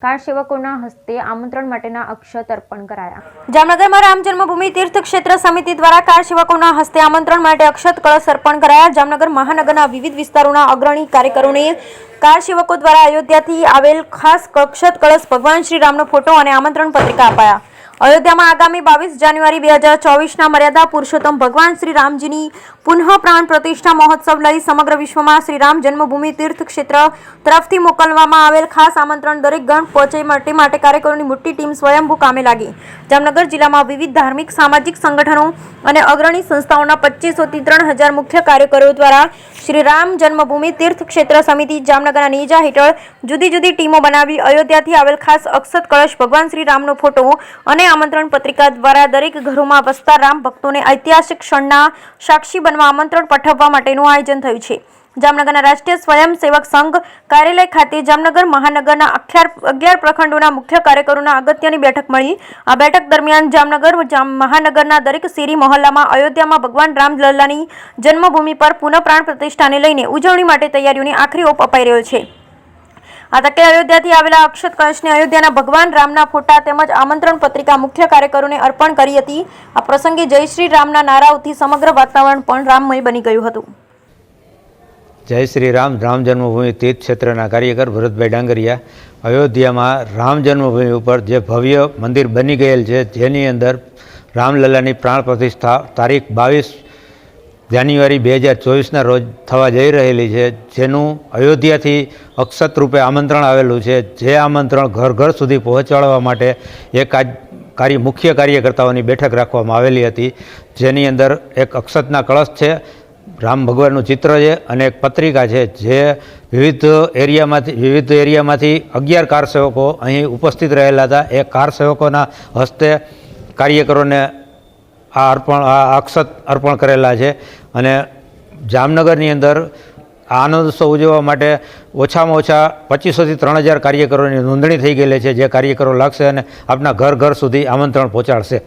Car સેવકોના હસ્તે આમંત્રણ માટેના અક્ષત અર્પણ કરાયા। જામનગરમાં રામ જન્મભૂમિ તીર્થ ક્ષેત્ર સમિતિ દ્વારા કાર સેવકોના હસ્તે આમંત્રણ માટે અક્ષત કળશ અર્પણ કરાયા। જામનગર મહાનગરના વિવિધ વિસ્તારોના અગ્રણી કાર્યકરોને કાર સેવકો દ્વારા અયોધ્યાથી આવેલ ખાસ અક્ષત કળશ, ભગવાન શ્રી રામનો ફોટો અને આમંત્રણ પત્રિકા અપાયા। અયોધ્યામાં આગામી 22 જાન્યુઆરી 2024ના મર્યાદા પુરુષોત્તમ ભગવાન શ્રી રામજીની પુનઃ પ્રાણ પ્રતિષ્ઠા મહોત્સવ લઈ સમગ્ર વિશ્વમાં શ્રી રામ જન્મભૂમિ તીર્થ ક્ષેત્ર તરફથી મોકલવામાં આવેલ ખાસ આમંત્રણ દરેક ગણ પહોંચે માટે કાર્યકરોની મોટી ટીમ સ્વયંભૂ કામે લાગી। જામનગર જિલ્લામાં વિવિધ ધાર્મિક, સામાજિક સંગઠનો અને અગ્રણી સંસ્થાઓના 2500 થી 3000 મુખ્ય કાર્યકરો દ્વારા શ્રી રામ જન્મભૂમિ તીર્થ ક્ષેત્ર સમિતિ જામનગરના નેજા હેઠળ જુદી જુદી ટીમો બનાવી અયોધ્યાથી આવેલ ખાસ અક્ષત કળશ, ભગવાન શ્રી રામનો ફોટો અને આમંત્રણ પત્રિકા દ્વારા દરેક ઘરોમાં વસતા રામ ભક્તોને ઐતિહાસિક ક્ષણના સાક્ષી બનવા આમંત્રણ પાઠવવા માટેનું આયોજન થયું છે। જામનગરના રાષ્ટ્રીય સ્વયંસેવક સંઘ કાર્યાલય ખાતે જામનગર મહાનગરના 11 પ્રખંડોના મુખ્ય કાર્યકરોના અગત્યની બેઠક મળી। આ બેઠક દરમિયાન જામનગર મહાનગરના દરેક શેરી મહોલ્લામાં અયોધ્યામાં ભગવાન રામલલ્લાની જન્મભૂમિ પર પુનઃ પ્રાણ પ્રતિષ્ઠાને લઈને ઉજવણી માટે તૈયારીઓની આખરી ઓપ અપાઈ રહ્યો છે। આ તકે અયોધ્યાથી આવેલા અક્ષત કળશને અયોધ્યાના ભગવાન રામના ફોટા તેમજ આમંત્રણ પત્રિકા મુખ્ય કાર્યકરોને અર્પણ કરી હતી। આ પ્રસંગે જય શ્રી રામના નારાઓથી સમગ્ર વાતાવરણ પણ રામમય બની ગયું હતું। જય શ્રી રામ જન્મભૂમિ તીર્થ ક્ષેત્રના કાર્યકર ભરતભાઈ ડાંગરિયા। અયોધ્યામાં રામ જન્મભૂમિ ઉપર જે ભવ્ય મંદિર બની ગયેલ છે, જેની અંદર રામલલ્લાની પ્રાણ પ્રતિષ્ઠા તારીખ 22 જાન્યુઆરી 2024ના રોજ થવા જઈ રહેલી છે, જેનું અયોધ્યાથી અક્ષત રૂપે આમંત્રણ આવેલું છે। જે આમંત્રણ ઘર ઘર સુધી પહોંચાડવા માટે એક મુખ્ય કાર્યકર્તાઓની બેઠક રાખવામાં આવેલી હતી, જેની અંદર એક અક્ષતના કળશ છે, રામ ભગવાનનું ચિત્ર છે અને એક પત્રિકા છે, જે વિવિધ એરિયામાંથી 11 કાર સેવકો અહીં ઉપસ્થિત રહેલા હતા। એ કાર સેવકોના હસ્તે કાર્યકરોને આ અક્ષત અર્પણ કરેલા છે અને જામનગરની અંદર આનંદોત્સવ ઉજવવા માટે ઓછામાં ઓછા 2500 થી 3000 કાર્યકરોની નોંધણી થઈ ગયેલી છે, જે કાર્યકરો લાગશે અને આપણા ઘર ઘર સુધી આમંત્રણ પહોંચાડશે।